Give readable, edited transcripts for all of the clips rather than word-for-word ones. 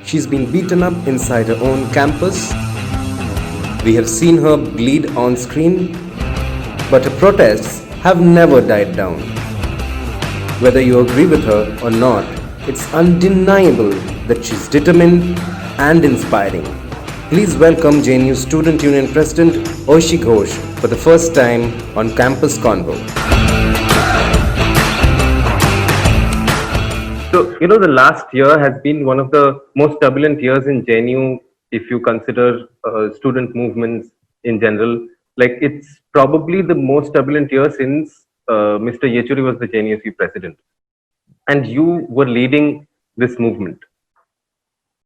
She's been beaten up inside her own campus. We have seen her bleed on screen, but her protests have never died down. Whether you agree with her or not, it's undeniable that she's determined and inspiring. Please welcome JNU Student Union President Oishi Ghosh for the first time on Campus Convo. So, the last year has been one of the most turbulent years in JNU if you consider student movements in general. Like, it's probably the most turbulent year since Mr. Yechuri was the JNUC president. And you were leading this movement.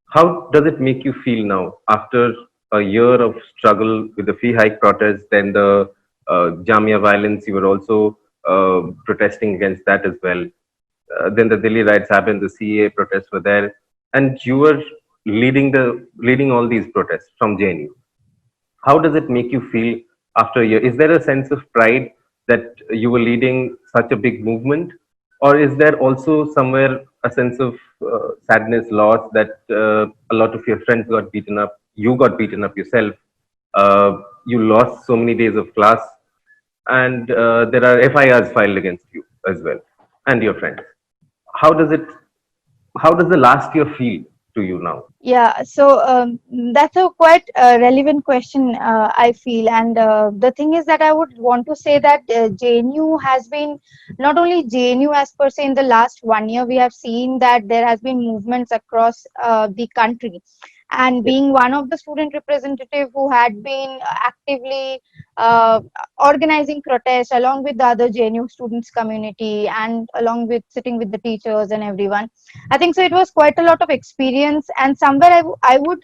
How does it make you feel now after a year of struggle with the fee hike protest, then the Jamia violence? You were also protesting against that as well. Then the Delhi riots happened, the CA protests were there, and you were leading all these protests from JNU. How does it make you feel after a year? Is there a sense of pride that you were leading such a big movement, or is there also somewhere a sense of sadness, loss that a lot of your friends got beaten up, you got beaten up yourself, you lost so many days of class, and there are FIRs filed against you as well and your friends? How does it? How does the last year feel to you now? Yeah, so that's a quite relevant question, I feel. And the thing is that I would want to say that JNU has been not only JNU as per se in the last 1 year, we have seen that there has been movements across the country. And Yes. being one of the student representative who had been actively uh, organizing protests along with the other JNU students community and along with sitting with the teachers and everyone, I think so. It was quite a lot of experience, and somewhere I would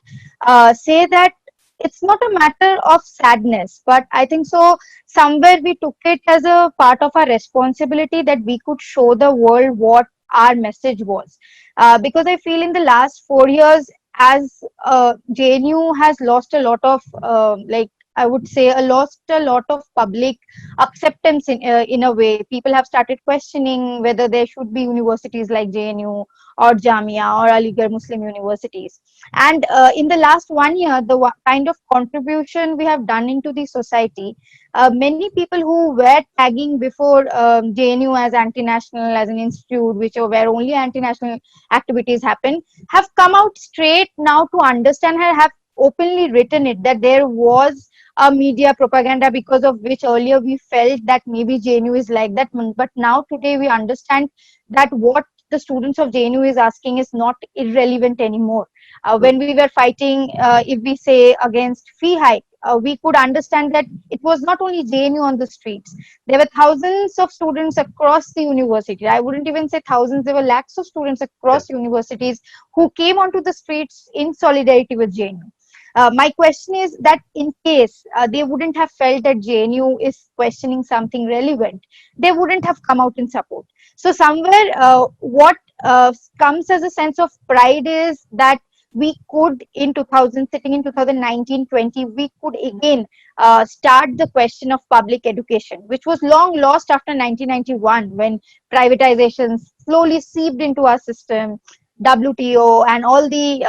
say that it's not a matter of sadness, but I think so. Somewhere we took it as a part of our responsibility that we could show the world what our message was. Because I feel in the last 4 years, as JNU has lost a lot of like I would say lost a lot of public acceptance in a way. People have started questioning whether there should be universities like JNU or Jamia or Aligarh Muslim universities. And in the last 1 year, the kind of contribution we have done into the society, many people who were tagging before JNU as anti-national, as an institute, which where only anti-national activities happen, have come out straight now to understand and have openly written it that there was a media propaganda because of which earlier we felt that maybe JNU is like that, but now today we understand that what the students of JNU is asking is not irrelevant anymore. When we were fighting, if we say against fee hike, we could understand that it was not only JNU on the streets. There were thousands of students across the university. I wouldn't even say thousands, there were lakhs of students Yes. across universities who came onto the streets in solidarity with JNU. My question is that in case they wouldn't have felt that JNU is questioning something relevant, they wouldn't have come out in support. So somewhere, what comes as a sense of pride is that we could in 2000, sitting in 2019-20, we could again start the question of public education, which was long lost after 1991 when privatization slowly seeped into our system, WTO and all the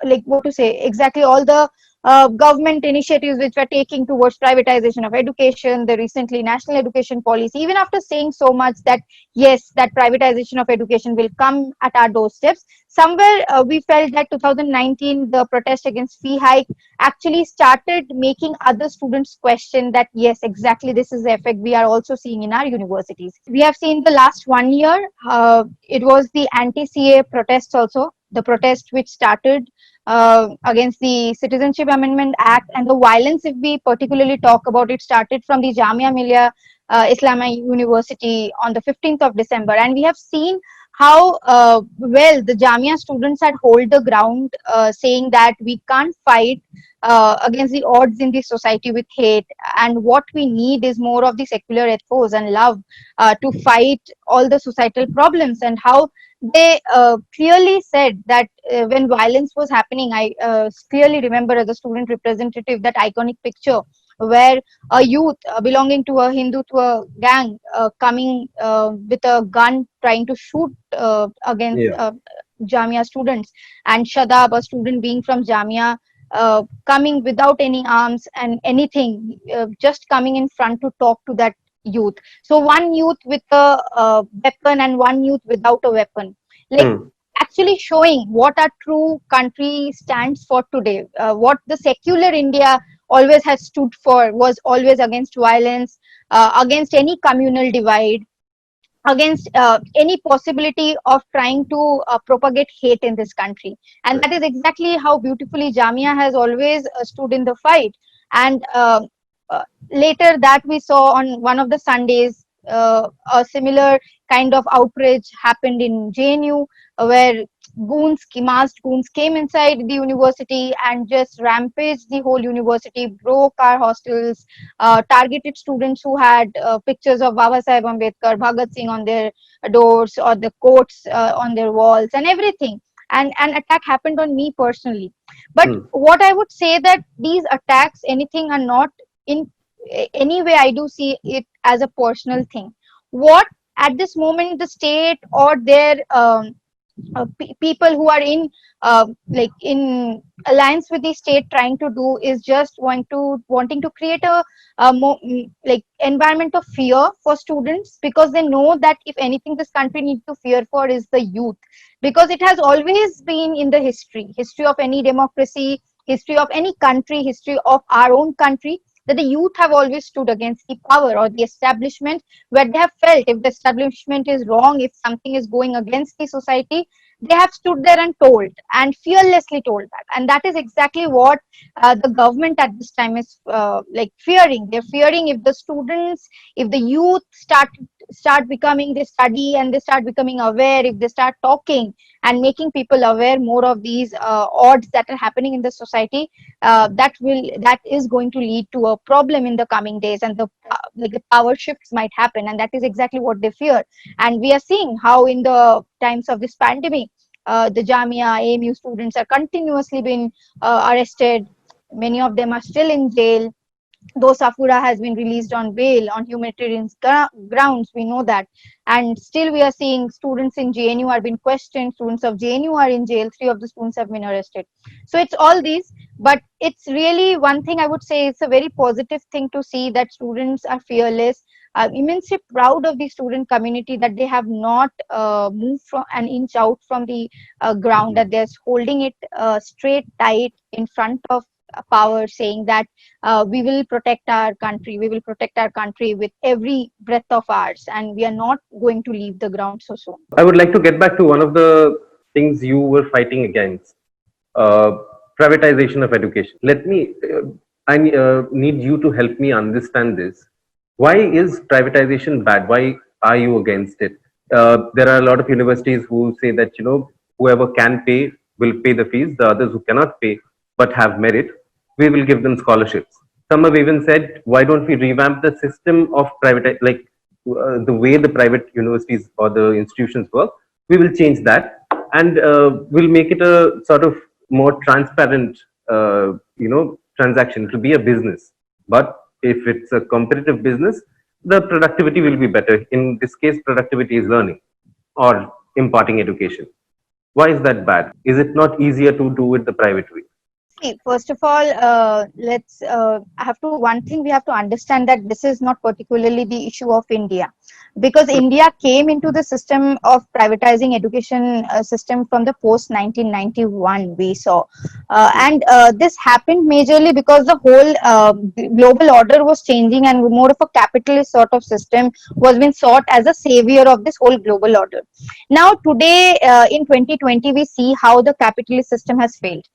like what to say exactly all the government initiatives which were taking towards privatization of education, the recently national education policy, even after saying so much that yes, that privatization of education will come at our doorsteps, somewhere we felt that 2019 the protest against fee hike actually started making other students question that yes, exactly this is the effect we are also seeing in our universities. We have seen the last 1 year, it was the anti-CA protests also, the protest which started against the Citizenship Amendment Act, and the violence, if we particularly talk about it, started from the Jamia Millia Islamia University on the 15th of December. And we have seen how well the Jamia students had hold the ground, saying that we can't fight against the odds in the society with hate, and what we need is more of the secular ethos and love to fight all the societal problems. And how they clearly said that when violence was happening, I clearly remember as a student representative that iconic picture where a youth belonging to a Hindutva gang coming with a gun trying to shoot against Yeah. Jamia students, and Shadab, a student being from Jamia, coming without any arms and anything, just coming in front to talk to that youth. So one youth with a weapon and one youth without a weapon, like Hmm. actually showing what our true country stands for today. What the secular India always has stood for was always against violence, against any communal divide, against any possibility of trying to propagate hate in this country. And Right. that is exactly how beautifully Jamia has always stood in the fight. And uh, later that we saw on one of the Sundays, a similar kind of outrage happened in JNU, where masked goons came inside the university and just rampaged the whole university, broke our hostels, targeted students who had pictures of Baba Sahib Ambedkar, Bhagat Singh on their doors or the quotes on their walls and everything. And an attack happened on me personally. But Hmm. what I would say that these attacks, anything are not in any way, I do see it as a personal thing. What at this moment the state or their people who are in like in alliance with the state trying to do is just wanting to create a more like environment of fear for students, because they know that if anything this country needs to fear for is the youth, because it has always been in the history of any democracy, history of any country, history of our own country, that the youth have always stood against the power or the establishment, where they have felt if the establishment is wrong, if something is going against the society, they have stood there and told, and fearlessly told that. And that is exactly what the government at this time is like fearing. They're fearing if the students, if the youth start becoming, they study and they start becoming aware, if they start talking and making people aware more of these odds that are happening in the society, that is going to lead to a problem in the coming days, and the power shifts might happen, and that is exactly what they fear. And we are seeing how in the times of this pandemic, the Jamia, AMU students are continuously being arrested. Many of them are still in jail, though Safura has been released on bail on humanitarian grounds, we know that. And still we are seeing students in JNU are being questioned, students of JNU are in jail, 3 of the students have been arrested. So it's all these, but it's really one thing I would say, it's a very positive thing to see that students are fearless. I'm immensely proud of the student community that they have not moved from an inch out from the ground, that they're holding it straight tight in front of power, saying that we will protect our country, we will protect our country with every breath of ours, and we are not going to leave the ground so soon. I would like to get back to one of the things you were fighting against, uh, privatization of education. I need you to help me understand this. Why is privatization bad? Why are you against it? There are a lot of universities who say that, whoever can pay will pay the fees. The others who cannot pay but have merit, we will give them scholarships. Some have even said, why don't we revamp the system of private, like the way the private universities or the institutions work? We will change that, and we'll make it a sort of more transparent, transaction. It will be a business, but if it's a competitive business, the productivity will be better. In this case, productivity is learning or imparting education. Why is that bad? Is it not easier to do it the private way? See, first of all, let's have to one thing we have to understand, that this is not particularly the issue of India, because India came into the system of privatizing education system from the post 1991 we saw, and this happened majorly because the whole global order was changing, and more of a capitalist sort of system was being sought as a savior of this whole global order. Now today, in 2020, we see how the capitalist system has failed.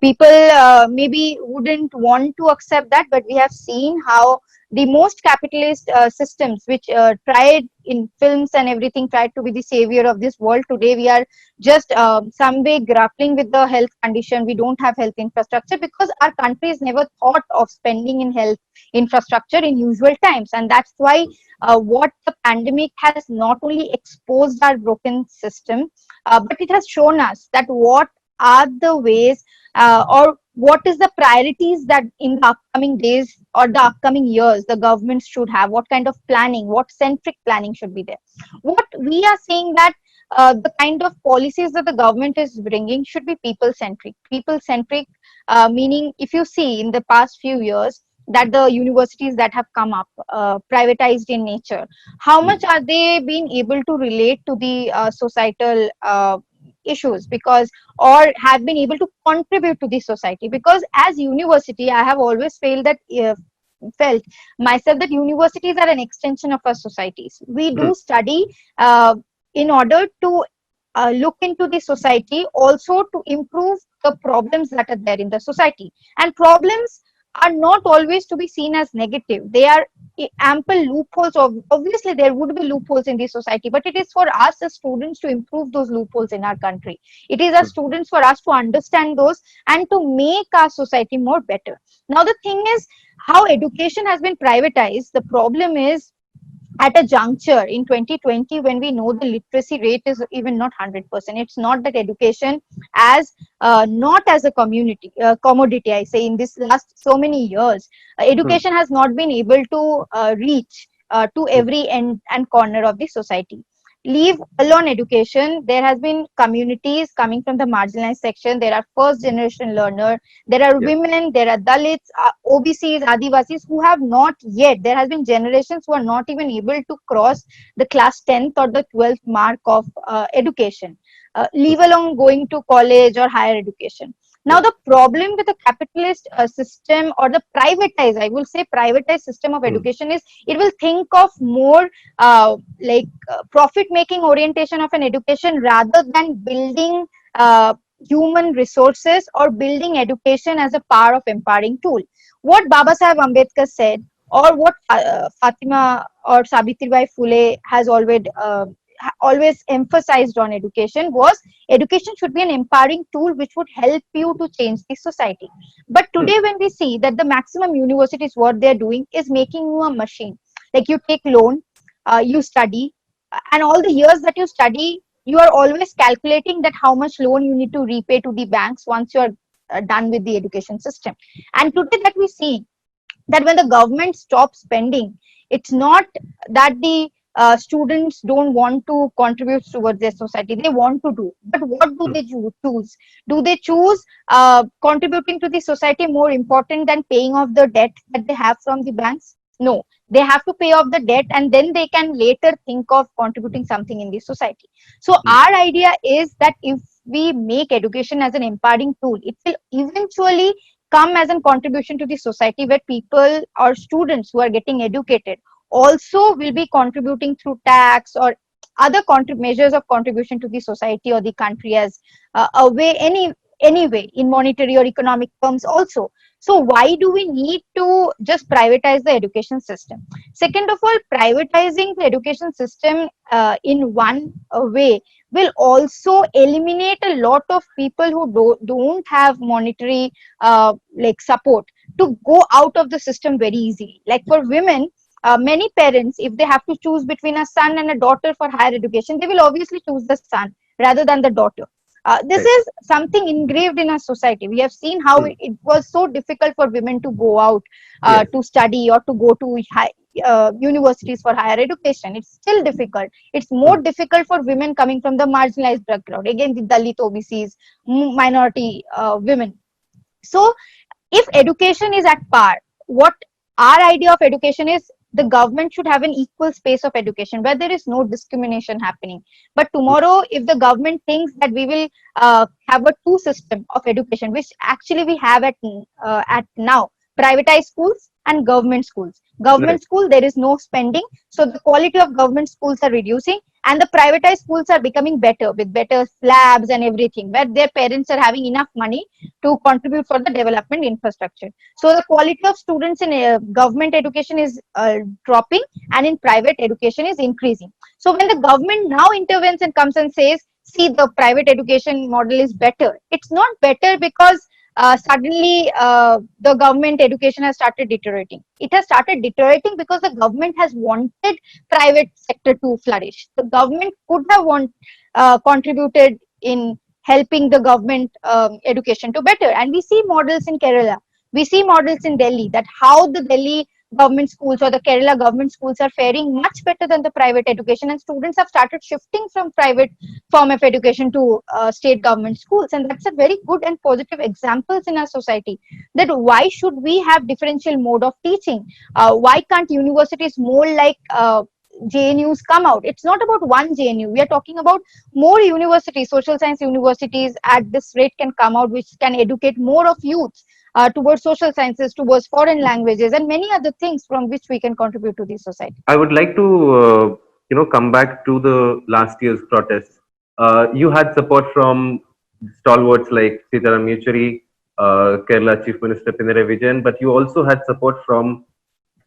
People maybe wouldn't want to accept that, but we have seen how the most capitalist systems, which tried in films and everything, tried to be the savior of this world. Today we are just some way grappling with the health condition. We don't have health infrastructure because our countries never thought of spending in health infrastructure in usual times, and that's why what the pandemic has not only exposed our broken system, but it has shown us that what are the ways, or what is the priorities that in the upcoming days or the upcoming years the government should have, what kind of planning, what centric planning should be there. What we are saying that the kind of policies that the government is bringing should be people centric. People centric meaning, if you see in the past few years that the universities that have come up privatized in nature, how much are they being able to relate to the societal issues, because or have been able to contribute to the society? Because as university, I have always felt myself that universities are an extension of our societies. We Hmm. do study in order to look into the society, also to improve the problems that are there in the society. And problems are not always to be seen as negative. They are ample loopholes of, obviously there would be loopholes in the society, but it is for us as students to improve those loopholes in our country. It is as students for us to understand those and to make our society more better. Now the thing is, how education has been privatized, the problem is at a juncture in 2020 when we know the literacy rate is even not 100%. It's not that education as not as a community commodity, I say, in this last so many years, Hmm. education has not been able to reach to Hmm. every end and corner of the society. Leave alone education, there has been communities coming from the marginalized section. There are first generation learner, there are Yeah. women, there are Dalits, OBCs, Adivasis who have not yet, there has been generations who are not even able to cross the class 10th or the 12th mark of education, leave alone going to college or higher education. Now, Yeah. the problem with the capitalist system or the privatized, I will say privatized system of Hmm. education is it will think of more profit making orientation of an education rather than building human resources or building education as a power of empowering tool. What Baba Saheb Ambedkar said, or what Fatima or Savitribai Phule has always emphasized on education, was education should be an empowering tool which would help you to change the society. But Hmm. today when we see that the maximum universities, what they're doing is making you a machine. Like you take loan, you study, and all the years that you study, you are always calculating that how much loan you need to repay to the banks once you're done with the education system. And today that we see that when the government stops spending, it's not that the students don't want to contribute towards their society, they want to do, but what do Hmm. they choose? Do they choose contributing to the society more important than paying off the debt that they have from the banks? No, they have to pay off the debt and then they can later think of contributing something in the society. So Hmm. our idea is that if we make education as an empowering tool, it will eventually come as a contribution to the society, where people or students who are getting educated also will be contributing through tax or other measures of contribution to the society or the country as a way, any way, in monetary or economic terms also. So why do we need to just privatize the education system? Second of all, privatizing the education system in one way will also eliminate a lot of people who don't have monetary support to go out of the system very easily. Like for women, many parents, if they have to choose between a son and a daughter for higher education, they will obviously choose the son rather than the daughter. This Right. is something engraved in our society. We have seen how Hmm. it was so difficult for women to go out Yes. to study or to go to universities for higher education. It's still difficult. It's more Hmm. difficult for women coming from the marginalized background. Again, the Dalit OBCs, minority women. So if education is at par, what our idea of education is, the government should have an equal space of education where there is no discrimination happening. But Hmm. tomorrow, if the government thinks that we will have a two system of education, which actually we have at now, privatized schools and government schools. Right. Government school, there is no spending, so the quality of government schools are reducing, and the privatized schools are becoming better with better slabs and everything, where their parents are having enough money to contribute for the development infrastructure. So the quality of students in government education is dropping, and in private education is increasing. So when the government now intervenes and comes and says, see, the private education model is better, it's not better because suddenly the government education has started deteriorating. It has started deteriorating because the government has wanted private sector to flourish. The government could have contributed in helping the government education to better. And we see models in Kerala, we see models in Delhi, that how the Delhi government schools or the Kerala government schools are faring much better than the private education, and students have started shifting from private form of education to state government schools. And that's a very good and positive examples in our society, that why should we have differential mode of teaching? Why can't universities more like JNUs come out? It's not about one JNU. We are talking about more universities, social science universities at this rate can come out, which can educate more of youth towards social sciences, towards foreign languages, and many other things from which we can contribute to the society. I would like to, come back to the last year's protests. You had support from stalwarts like Sitaram Yechuri, Kerala Chief Minister Pinarayi Vijayan, but you also had support from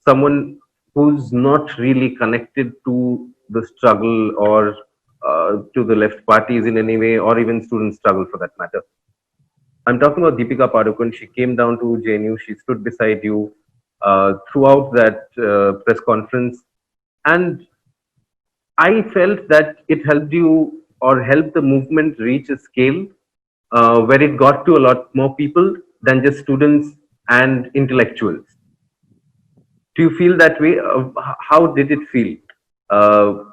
someone who's not really connected to the struggle or to the left parties in any way, or even student struggle for that matter. I'm talking about Deepika Padukone. She came down to JNU. She stood beside you throughout that press conference, and I felt that it helped you or helped the movement reach a scale where it got to a lot more people than just students and intellectuals. Do you feel that way? How did it feel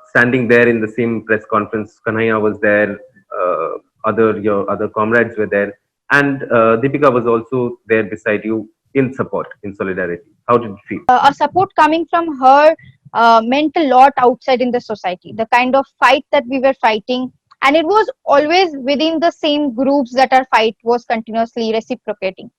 standing there in the same press conference? Kanhaiya was there, your other comrades were there, and Deepika was also there beside you in support, in solidarity. How did it feel? A support coming from her meant a lot outside in the society. The kind of fight that we were fighting, and it was always within the same groups that our fight was continuously reciprocating.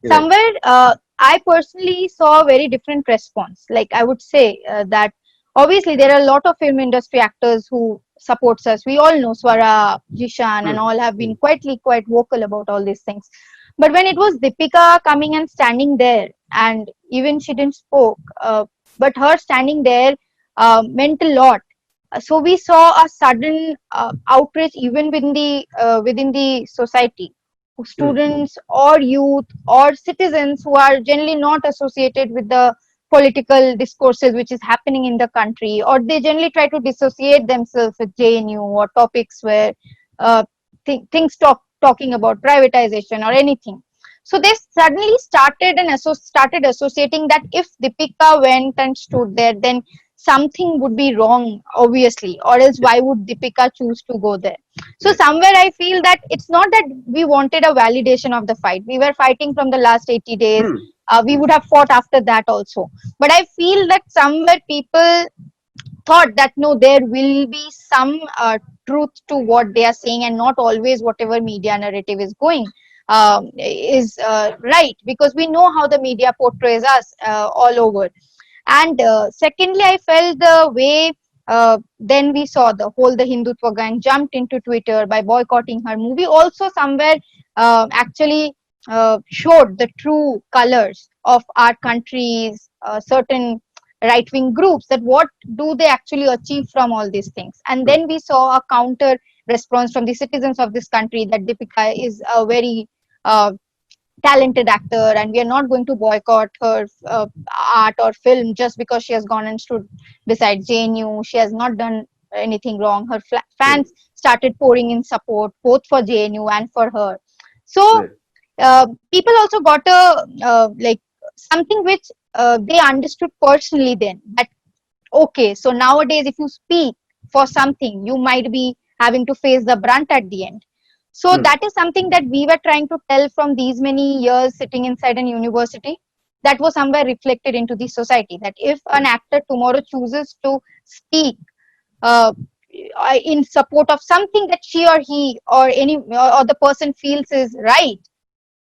Right. Somewhere, I personally saw a very different response. Like I would say that obviously there are a lot of film industry actors who supports us. We all know Swara, Jishan, and all have been quite vocal about all these things. But when it was Deepika coming and standing there, and even she didn't spoke, but her standing there meant a lot. So we saw a sudden outrage even within the society. Students or youth or citizens who are generally not associated with the political discourses which is happening in the country, or they generally try to dissociate themselves with JNU or topics where things talking about privatization or anything. So they suddenly started associating that if Deepika went and stood there, then something would be wrong, obviously, or else why would Deepika choose to go there? So somewhere I feel that it's not that we wanted a validation of the fight. We were fighting from the last 80 days. We would have fought after that also. But I feel that somewhere people thought that no, there will be some truth to what they are saying, and not always whatever media narrative is going is right, because we know how the media portrays us all over. And secondly, I felt the way then we saw the whole the Hindutva gang jumped into Twitter by boycotting her movie, also somewhere actually showed the true colors of our country's certain right-wing groups, that what do they actually achieve from all these things. And then we saw a counter response from the citizens of this country, that Deepika is a very talented actor, and we are not going to boycott her art or film just because she has gone and stood beside JNU. She has not done anything wrong. Her fans started pouring in support both for JNU and for her. So people also got a like something which they understood personally then, that okay, so nowadays if you speak for something, you might be having to face the brunt at the end. So that is something that we were trying to tell from these many years sitting inside an university. That was somewhere reflected into the society, that if an actor tomorrow chooses to speak in support of something that she or he or any or the person feels is right,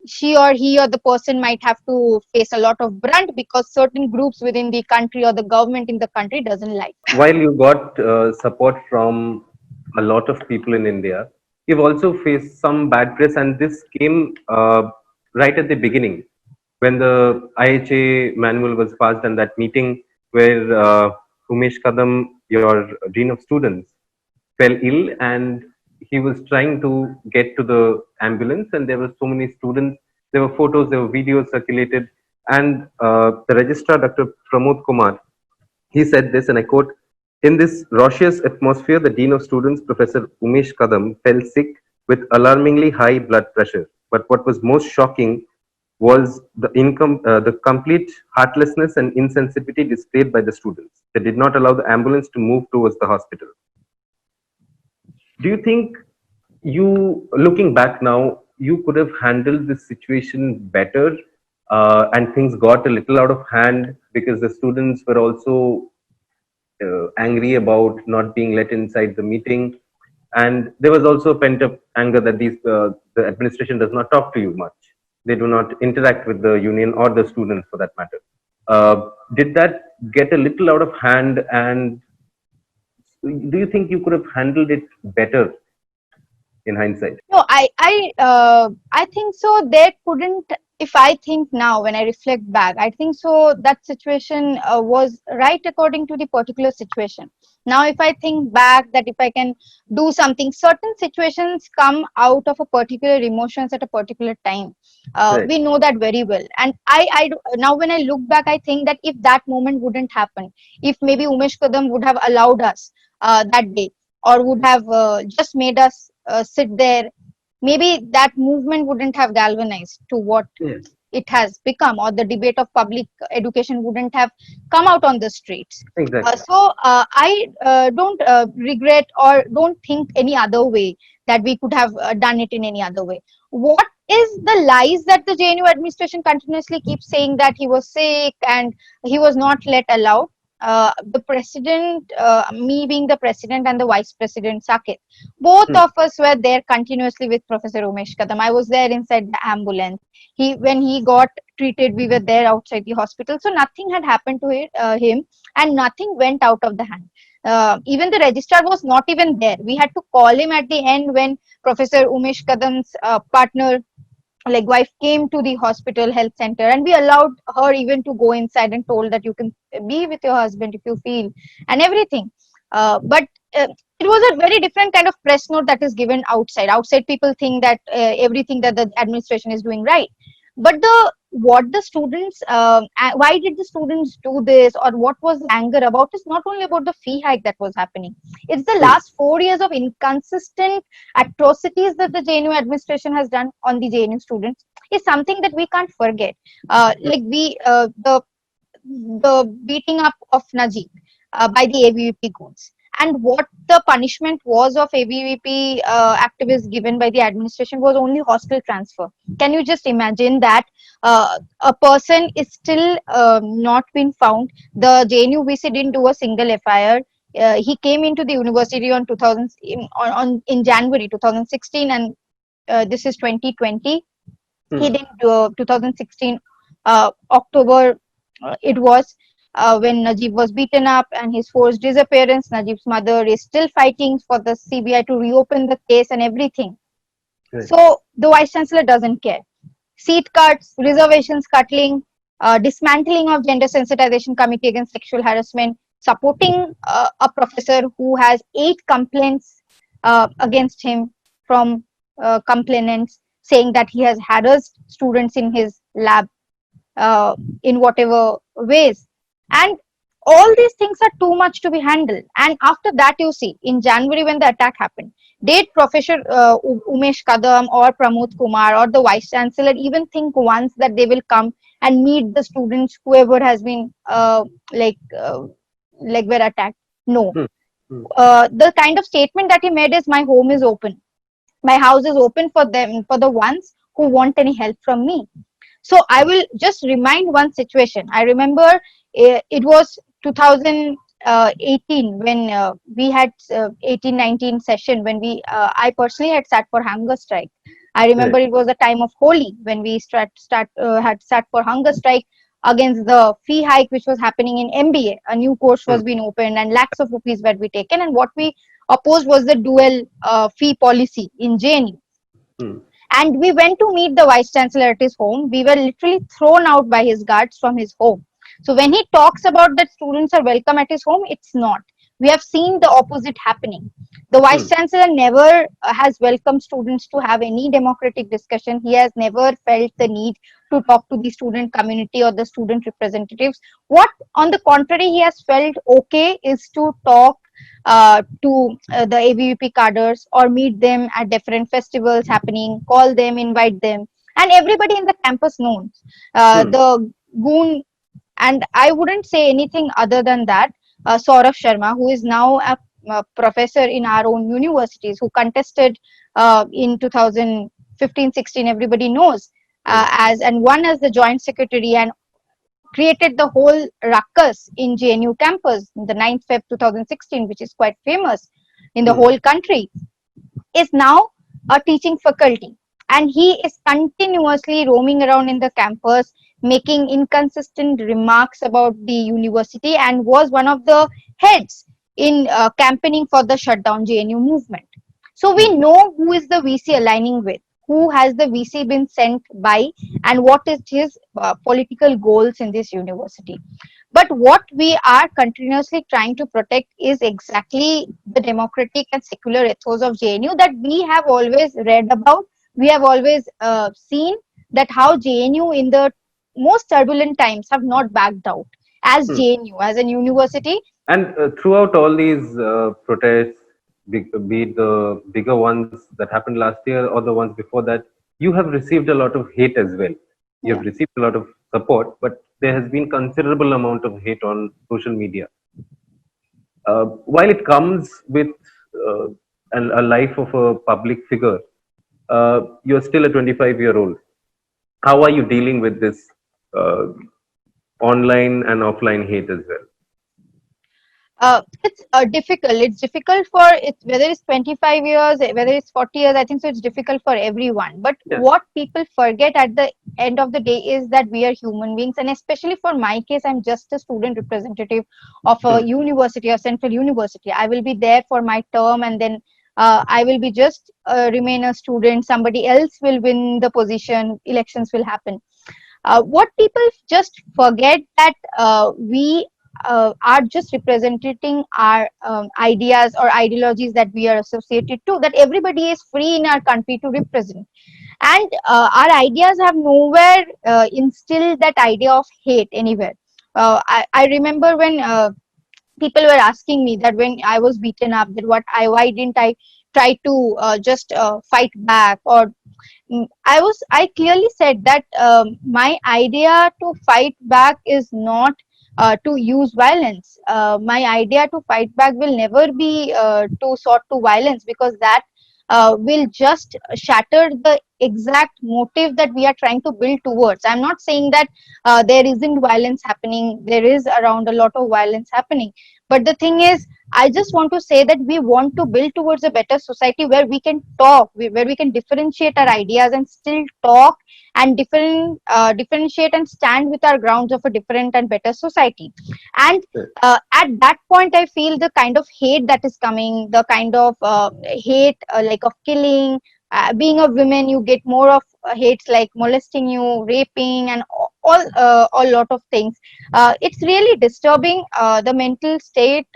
she or he or the person might have to face a lot of brunt, because certain groups within the country or the government in the country doesn't like. While you got support from a lot of people in India, you've also faced some bad press, and this came right at the beginning when the IHA manual was passed, and that meeting where Umesh Kadam, your dean of students, fell ill, and he was trying to get to the ambulance, and there were so many students. There were photos, there were videos circulated, and the registrar, Dr. Pramod Kumar, he said this, and I quote: "In this raucous atmosphere, the Dean of Students, Professor Umesh Kadam, fell sick with alarmingly high blood pressure. But what was most shocking was the complete heartlessness and insensitivity displayed by the students. They did not allow the ambulance to move towards the hospital. Do you think you, looking back now, you could have handled this situation better, and things got a little out of hand because the students were also angry about not being let inside the meeting, and there was also pent up anger that the administration does not talk to you much. They do not interact with the union or the students for that matter. Did that get a little out of hand, and do you think you could have handled it better in hindsight? No, I think so. There couldn't. If I think now, when I reflect back, I think so that situation was right according to the particular situation. Now, if I think back, that if I can do something, certain situations come out of a particular emotions at a particular time. Right. We know that very well. And now when I look back, I think that if that moment wouldn't happen, if maybe Umesh Kadam would have allowed us that day, or would have just made us sit there, maybe that movement wouldn't have galvanized to what Yes. it has become, or the debate of public education wouldn't have come out on the streets. Exactly. I don't regret or don't think any other way that we could have done it in any other way. What is the lies that the JNU administration continuously keeps saying, that he was sick and he was not let allowed? The president, me being the president and the vice president, Sakit, both Hmm. of us were there continuously with Professor Umesh Kadam. I was there inside the ambulance. When he got treated, we were there outside the hospital. So nothing had happened to him, and nothing went out of the hand. Even the registrar was not even there. We had to call him at the end when Professor Umesh Kadam's partner, like wife, came to the hospital health center, and we allowed her even to go inside and told that you can be with your husband if you feel, and everything. But it was a very different kind of press note that is given outside. People think that everything that the administration is doing right, but the what the students why did the students do this, or what was the anger about, is not only about the fee hike that was happening. It's the Hmm. last 4 years of inconsistent atrocities that the JNU administration has done on the JNU students, is something that we can't forget. Like the beating up of Najib by the ABVP goons, and what the punishment was of ABVP activists given by the administration was only hostel transfer. Can you just imagine that a person is still not been found? The JNU VC didn't do a single FIR. He came into the university on 2000 in January 2016, and this is 2020. He Hmm. didn't do 2016 October. It was when Najib was beaten up and his forced disappearance. Najib's mother is still fighting for the CBI to reopen the case and everything. Right. So the vice chancellor doesn't care. Seat cuts, reservations cutting, dismantling of gender sensitization committee against sexual harassment, supporting a professor who has 8 complaints against him from complainants, saying that he has harassed students in his lab in whatever ways. And all these things are too much to be handled. And after that, you see, in January when the attack happened, did Professor Umesh Kadam or Pramod Kumar or the Vice Chancellor even think once that they will come and meet the students, whoever has been were attacked? No. Hmm. Hmm. The kind of statement that he made is, my home is open. My house is open for them, for the ones who want any help from me. So I will just remind one situation. I remember it was 2018 when we had 18-19 session, when I personally had sat for hunger strike. I remember Right. it was the time of Holi when we had sat for hunger strike against the fee hike which was happening in MBA. A new course Hmm. was being opened and lakhs of rupees were be taken. And what we opposed was the dual fee policy in JNU. Hmm. And we went to meet the vice chancellor at his home. We were literally thrown out by his guards from his home. So when he talks about that students are welcome at his home, it's not. We have seen the opposite happening. The vice Hmm. chancellor never has welcomed students to have any democratic discussion. He has never felt the need to talk to the student community or the student representatives. What, on the contrary, he has felt okay is to talk to the ABVP cadres, or meet them at different festivals happening, call them, invite them, and everybody in the campus knows Hmm. the goon. And I wouldn't say anything other than that. Saurabh Sharma, who is now a professor in our own universities, who contested in 2015-16, everybody knows, Yes. as and won as the joint secretary, and created the whole ruckus in JNU campus, the 9th Feb 2016, which is quite famous in the Hmm. whole country, is now a teaching faculty, and he is continuously roaming around in the campus making inconsistent remarks about the university, and was one of the heads in campaigning for the shutdown JNU movement. So we Hmm. know who is the VC aligning with, who has the VC been sent by, and what is his political goals in this university. But what we are continuously trying to protect is exactly the democratic and secular ethos of JNU that we have always read about. We have always seen that how JNU in the most turbulent times have not backed out as Hmm. JNU, as a university. And throughout all these protests, be it the bigger ones that happened last year or the ones before that, you have received a lot of hate as well. You Yeah. have received a lot of support, but there has been considerable amount of hate on social media. While it comes with uh, a life of a public figure, you're still a 25-year-old. How are you dealing with this uh, online and offline hate as well? It's difficult. It's difficult for it, whether it's 25 years, whether it's 40 years. I think so. It's difficult for everyone. But Yeah. what people forget at the end of the day is that we are human beings, and especially for my case, I'm just a student representative of a Hmm. university, a central university. I will be there for my term, and then I will be just remain a student. Somebody else will win the position. Elections will happen. What people just forget that we are just representing our ideas or ideologies that we are associated to, that everybody is free in our country to represent, and our ideas have nowhere instilled that idea of hate anywhere. I remember when people were asking me that when I was beaten up, that why didn't I try to just fight back, or I clearly said that my idea to fight back is not to use violence. My idea to fight back will never be to sort to violence, because that will just shatter the exact motive that we are trying to build towards. I'm not saying that there isn't violence happening. There is around a lot of violence happening. But the thing is, I just want to say that we want to build towards a better society where we can talk, where we can differentiate our ideas and still talk, and differentiate and stand with our grounds of a different and better society. And at that point, I feel the kind of hate that is coming, the kind of hate like of killing. Being a woman, you get more of hates like molesting you, raping, and all lot of things. It's really disturbing. The mental state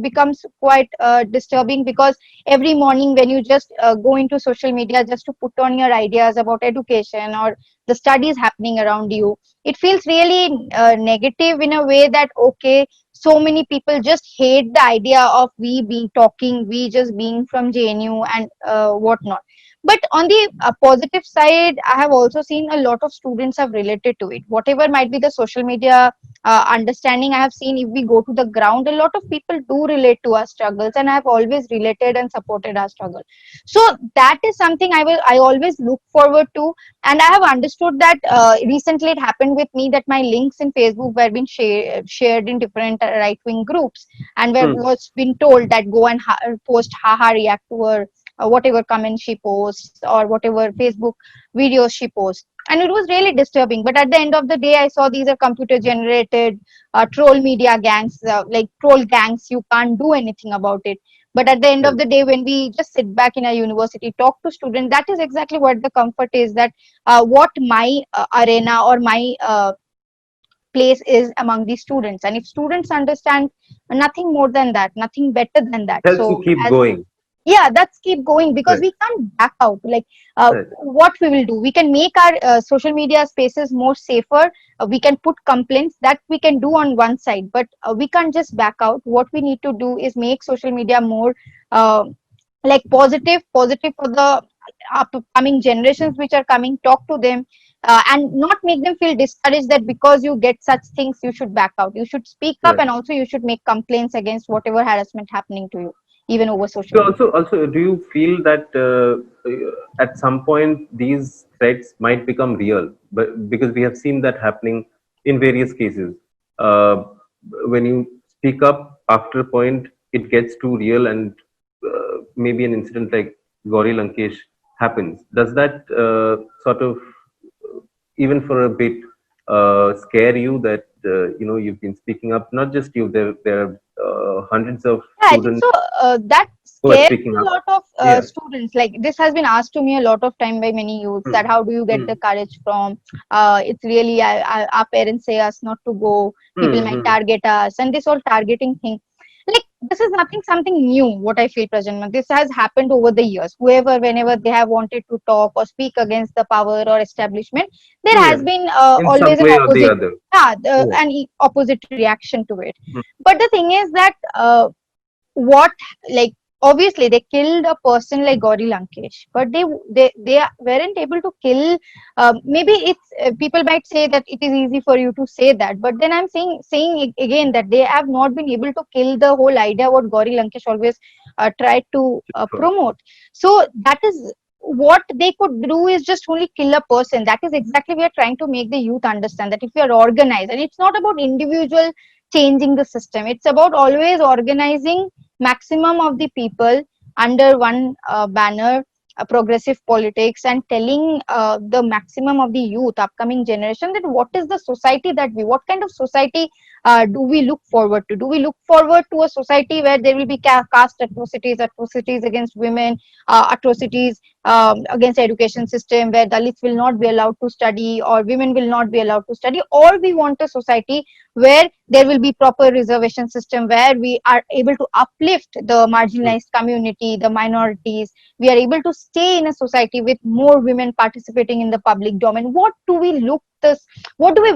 becomes quite disturbing, because every morning when you just go into social media just to put on your ideas about education or the studies happening around you, it feels really negative in a way that, okay, so many people just hate the idea of we being talking, we just being from JNU and whatnot. But on the positive side, I have also seen a lot of students have related to it. Whatever might be the social media understanding, I have seen if we go to the ground, a lot of people do relate to our struggles, and I have always related and supported our struggle. So that is something I always look forward to. And I have understood that recently it happened with me that my links in Facebook were being shared in different right wing groups, and where Hmm. was been told that go and post haha react to her whatever comments she posts, or whatever Facebook videos she posts. And it was really disturbing. But at the end of the day, I saw these are computer generated troll media gangs, like troll gangs. You can't do anything about it. But at the end Yes. of the day, when we just sit back in a university, talk to students, that is exactly what the comfort is, that what my arena or my place is among the students. And if students understand nothing more than that, nothing better than that. Helps you So keep as going. yeah, that's keep going, because Right. we can't back out. Like, Right. what we will do, we can make our social media spaces more safer. We can put complaints, that we can do on one side, but we can't just back out. What we need to do is make social media more uh, like positive for the upcoming generations which are coming. Talk to them, and not make them feel discouraged that because you get such things you should back out. You should speak up, Right. and also you should make complaints against whatever harassment happening to you, even over social So media. also, do you feel that at some point these threats might become real? But because we have seen that happening in various cases, uh, when you speak up after a point, it gets too real, and maybe an incident like Gauri Lankesh happens. Does that sort of, even for a bit, scare you that you've been speaking up? Not just you, there are hundreds of Yeah, I think students so. That who are scares speaking a up. lot of Yeah. students. Like, this has been asked to me a lot of time by many youths, that Hmm. how do you get the Hmm. courage from? It's really, our parents say us not to go. People Hmm. might Hmm. target us, and this whole targeting thing. Like, this is nothing something new. What I feel, Prajanma, this has happened over the years. Whoever, whenever they have wanted to talk or speak against the power or establishment, there has Yeah. been In some always an way or the opposite, other. yeah, Yeah. opposite reaction to it. Hmm. But the thing is that what, like, obviously they killed a person like Gauri Lankesh, but they weren't able to kill. Maybe it's people might say that it is easy for you to say that, but then I'm saying again that they have not been able to kill the whole idea what Gauri Lankesh always tried to Sure. promote. So that is what they could do, is just only kill a person. That is exactly we are trying to make the youth understand, that if you are organized, and it's not about individual changing the system, it's about always organizing maximum of the people under one banner, progressive politics, and telling the maximum of the youth, upcoming generation, that what is the society that what kind of society do we look forward to? Do we look forward to a society where there will be caste atrocities, atrocities against women, atrocities against education system, where Dalits will not be allowed to study or women will not be allowed to study? Or we want a society where there will be proper reservation system, where we are able to uplift the Hmm. marginalized community, the minorities? We are able to stay in a society with more women participating in the public domain. What do we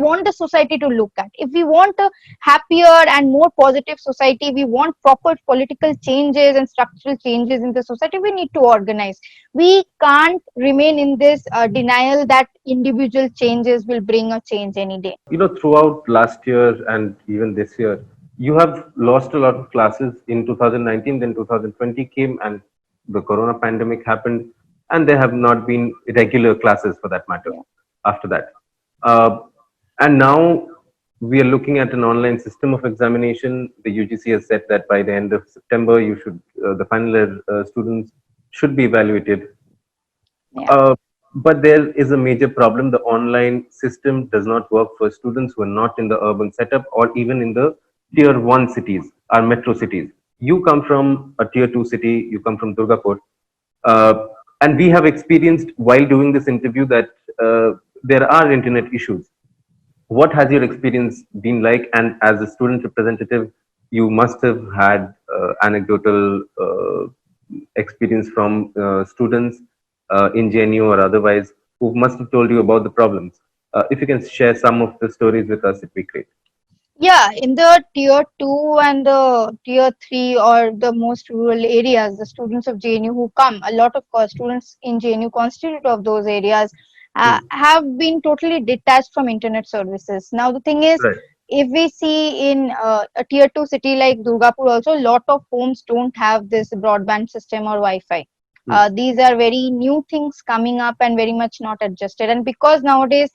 want the society to look at? If we want a happier and more positive society, we want proper political changes and structural changes in the society, we need to organize. We can't remain in this denial that individual changes will bring a change any day. Throughout last year and even this year, you have lost a lot of classes in 2019, then 2020 came, and the corona pandemic happened, and there have not been regular classes for that matter Yeah. after that. Uh, and now we are looking at an online system of examination. The UGC has said that by the end of September, the final year students should be evaluated. Yeah. Uh, but there is a major problem. The online system does not work for students who are not in the urban setup or even in the tier one cities or metro cities. You come from a tier two city, you come from Durgapur. And we have experienced while doing this interview that there are internet issues. What has your experience been like? And as a student representative, you must have had anecdotal experience from students in JNU or otherwise who must have told you about the problems. If you can share some of the stories with us, it'd be great. Yeah, in the tier 2 and the tier 3, or the most rural areas, the students of JNU who come, a lot of students in JNU constitute of those areas, Hmm. have been totally detached from internet services. Now, the thing is, Right. if we see in a tier 2 city like Durgapur, also, a lot of homes don't have this broadband system or Wi Fi. Hmm. These are very new things coming up and very much not adjusted. And because nowadays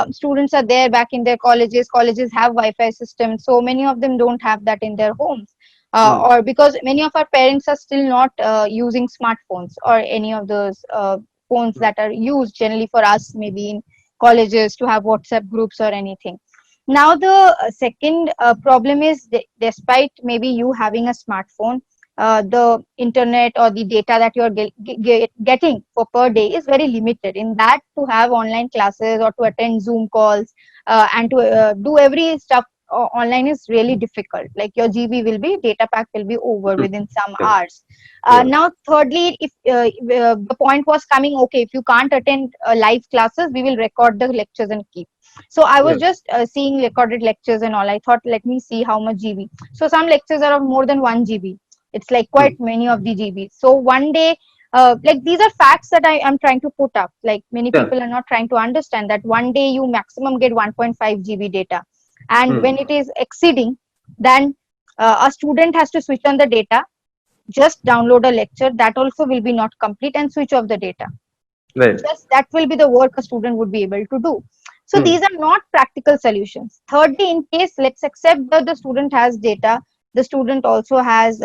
students are there back in their colleges have Wi-Fi systems, so many of them don't have that in their homes, Hmm. or because many of our parents are still not using smartphones or any of those phones Hmm. that are used generally for us, maybe in colleges, to have WhatsApp groups or anything. Now the second problem is, despite maybe you having a smartphone, the internet or the data that you're getting for per day is very limited. In that, to have online classes or to attend Zoom calls and to do every stuff online is really difficult. Like your GB will be, data pack will be over Hmm. within some Correct. hours. Yeah. Now, thirdly, if the point was coming, okay, if you can't attend live classes, we will record the lectures and keep. So I was Yeah. just seeing recorded lectures and all. I thought, let me see how much GB. So some lectures are of more than 1 GB. It's like Hmm. quite many of the GB. So one day, like these are facts that I am trying to put up. Like many Yeah. people are not trying to understand that one day you maximum get 1.5 GB data, and Hmm. when it is exceeding, then a student has to switch on the data, just download a lecture. That also will be not complete, and switch off the data. Right. Just that will be the work a student would be able to do. So Hmm. these are not practical solutions. Thirdly, in case let's accept that the student has data, the student also has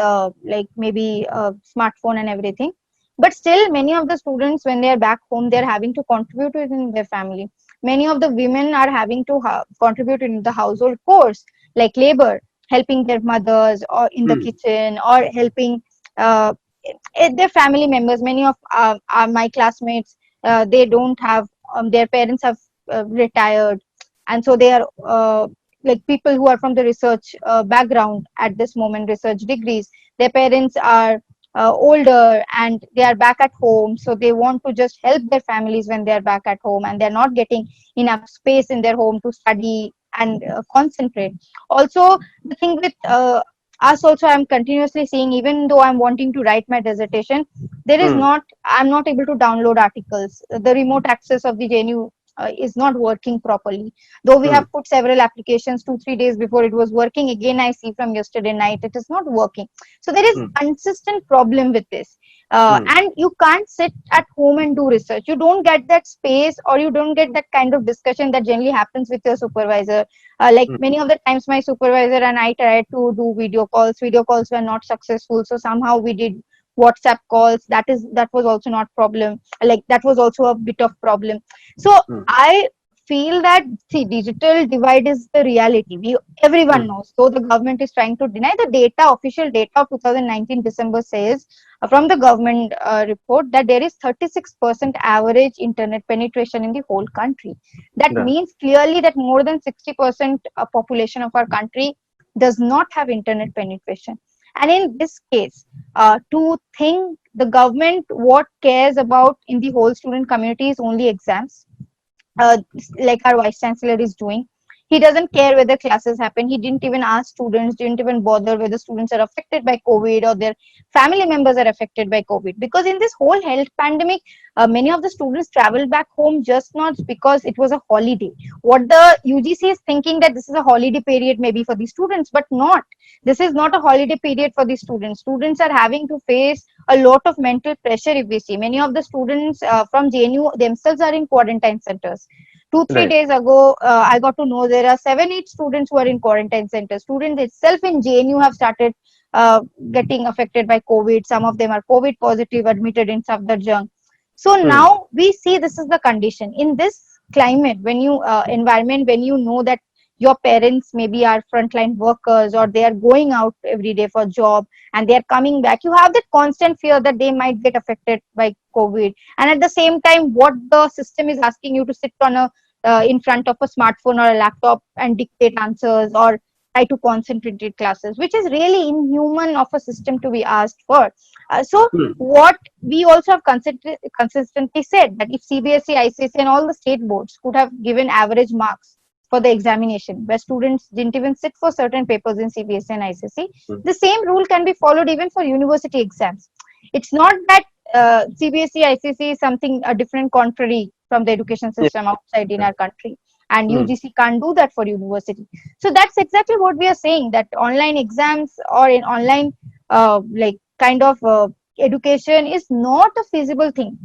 like maybe a smartphone and everything, but still many of the students when they are back home, they are having to contribute in their family. Many of the women are having to contribute in the household chores like labor, helping their mothers or in the Hmm. kitchen, or helping uh, their family members. Many of my classmates, they don't have their parents have retired, and so they are like people who are from the research background at this moment, research degrees. Their parents are older and they are back at home, so they want to just help their families when they are back at home, and they're not getting enough space in their home to study and concentrate. Also, the thing with us also, I'm continuously seeing, even though I'm wanting to write my dissertation, there is Hmm. not, I'm not able to download articles. The remote access of the JNU is not working properly. Though we Hmm. have put several applications 2 3 days before it was working, again I see from yesterday night it is not working. So there is Hmm. consistent problem with this. Hmm. And you can't sit at home and do research. You don't get that space, or you don't get that kind of discussion that generally happens with your supervisor. Like Hmm. many of the times my supervisor and I tried to do video calls. Video calls were not successful, so somehow we did WhatsApp calls. That was also not problem. Like that was also a bit of problem. So Hmm. I feel that, see, digital divide is the reality. Everyone Hmm. knows. So the government is trying to deny the data. Official data of 2019 December says from the government report that there is 36% average internet penetration in the whole country. That Yeah. means clearly that more than 60% population of our country does not have internet penetration. And in this case, to think the government what cares about in the whole student community is only exams, uh, like our vice chancellor is doing. He doesn't care whether classes happen. He didn't even ask students, didn't even bother whether students are affected by COVID or their family members are affected by COVID. Because in this whole health pandemic, many of the students traveled back home just not because it was a holiday. What the UGC is thinking that this is a holiday period maybe for the students, but not. This is not a holiday period for the students. Students are having to face a lot of mental pressure. If we see, many of the students from JNU themselves are in quarantine centers. Two three Right. days ago, I got to know there are 7 8 students who are in quarantine centers. Students itself in JNU have started uh, getting affected by COVID. Some of them are COVID positive, admitted in Safdarjung. So Hmm. now we see this is the condition in this climate. When you environment, when you know that your parents maybe are frontline workers, or they are going out every day for job and they are coming back, you have that constant fear that they might get affected by COVID. And at the same time, what the system is asking you to sit on a in front of a smartphone or a laptop and dictate answers, or try to concentrate in classes, which is really inhuman of a system to be asked for. So Hmm. what we also have consistently said, that if CBSE, ICSE and all the state boards could have given average marks for the examination, where students didn't even sit for certain papers in CBSE and ICSE, Hmm. the same rule can be followed even for university exams. It's not that CBSE, ICSE is something a different contrary from the education Yeah. system outside in our country, and Hmm. UGC can't do that for university. So that's exactly what we are saying, that online exams or in online like kind of education is not a feasible thing.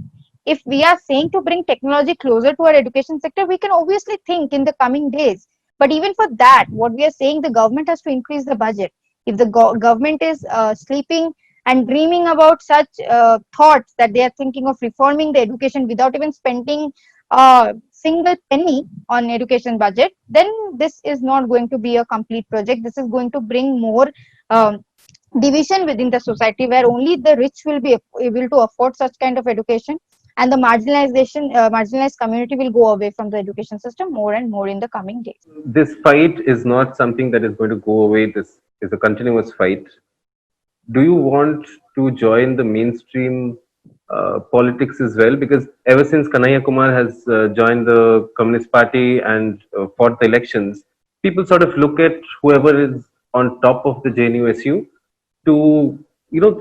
If we are saying to bring technology closer to our education sector, we can obviously think in the coming days. But even for that, what we are saying, the government has to increase the budget. If the government is sleeping and dreaming about such thoughts that they are thinking of reforming the education without even spending a single penny on education budget, then this is not going to be a complete project. This is going to bring more um, division within the society, where only the rich will be able to afford such kind of education, and the marginalized community will go away from the education system more and more in the coming days. This fight is not something that is going to go away. This is a continuous fight. Do you want to join the mainstream politics as well? Because ever since Kanhaiya Kumar has joined the Communist Party and fought the elections, people sort of look at whoever is on top of the JNUSU to,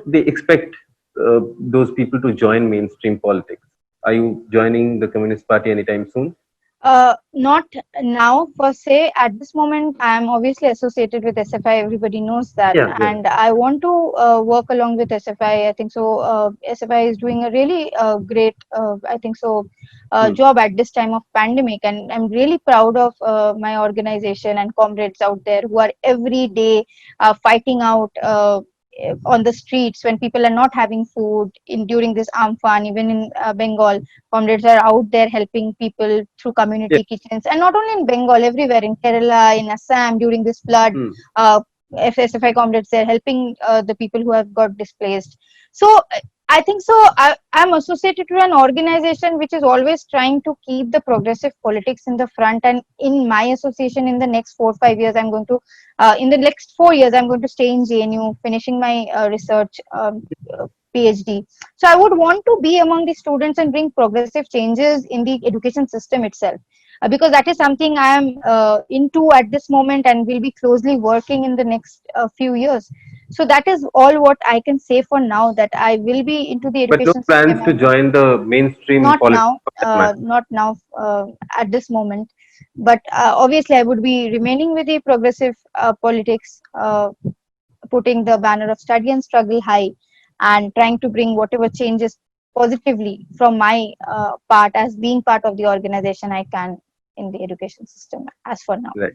they expect those people to join mainstream politics. Are you joining the Communist Party anytime soon? Not now per se. At this moment, I am obviously associated with SFI. Everybody knows that, Yeah, yeah. and I want to work along with SFI. I think so. SFI is doing a really great, I think so, job at this time of pandemic, and I'm really proud of my organization and comrades out there who are every day fighting out. On the streets when people are not having food during this Amphan, even in Bengal, comrades are out there helping people through community kitchens, and not only in Bengal, everywhere in Kerala, in Assam during this flood. FSFI comrades, they're helping the people who have got displaced. So I think so. I'm associated to an organization which is always trying to keep the progressive politics in the front. And in my association, in the next 4 or 5 years, I'm going to, in the next 4 years, I'm going to stay in JNU, finishing my research PhD. So I would want to be among the students and bring progressive changes in the education system itself. Because that is something I am into at this moment and will be closely working in the next few years. So that is all what I can say for now, that I will be into the But no education plans system. to join the mainstream Not politics? not now at this moment. But obviously I would be remaining with the progressive politics, putting the banner of study and struggle high and trying to bring whatever changes positively from my part as being part of the organization I can in the education system as for now. Right.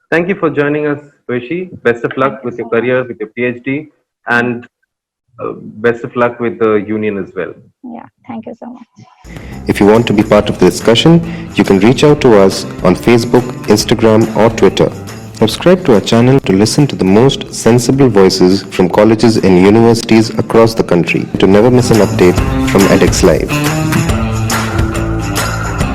Thank you for joining us, Rishi. Best of luck with your career, with your PhD, and best of luck with the union as well. Yeah, thank you so much. If you want to be part of the discussion, you can reach out to us on Facebook, Instagram, or Twitter. Subscribe to our channel to listen to the most sensible voices from colleges and universities across the country to never miss an update from edX Live.